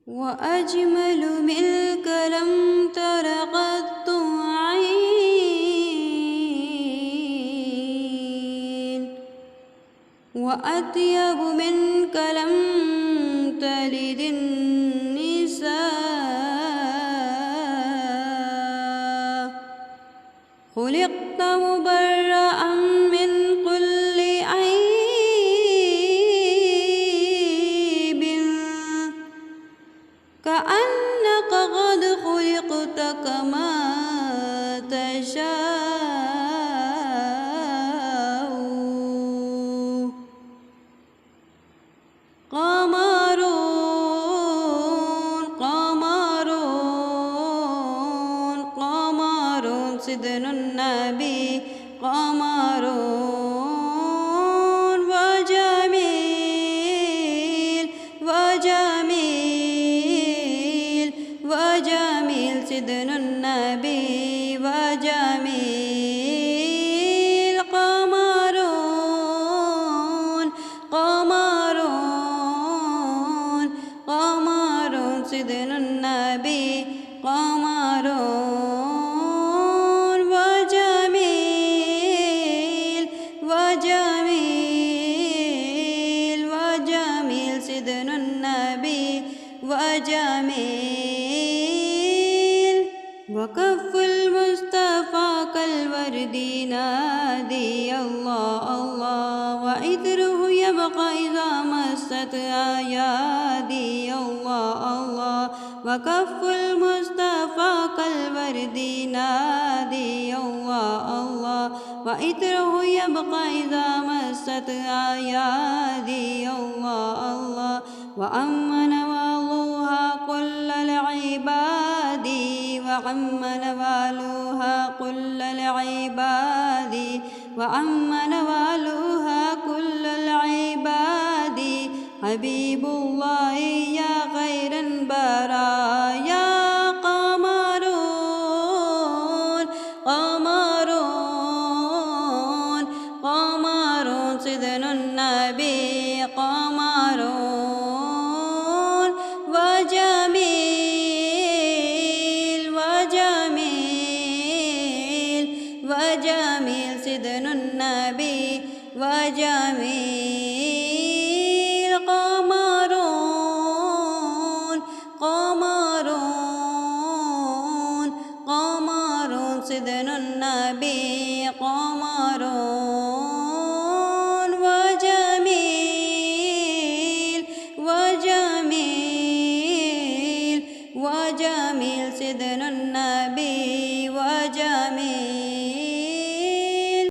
وأجمل منك لم تر قط عين وأطيب منك لم تلد النساء خلقت مبرأ من كل عيب كأنك قد خلقت كما تشاء قمر سيدنا النبي قمر وجميل سيدنا النبي وجميل قمر سيدنا النبي قمر وجميل سيدنا النبي وجميل وكف المصطفى كالورد نادي الله الله وعطره يبقى إذا مست أيادي الله الله وكف المصطفى كالورد نادي الله الله وعطره يبقى إذا مست أيادي الله الله وعم نوالها كل العباد وعم نوالها كل العباد وعم نوالها كل العباد حبيب الله يا خير البرايا قمر سيدنا النبي قمر وجميل سيدنا النبي وجميل قمر سيدنا النبي قمر وجميل سيدنا النبي وجميل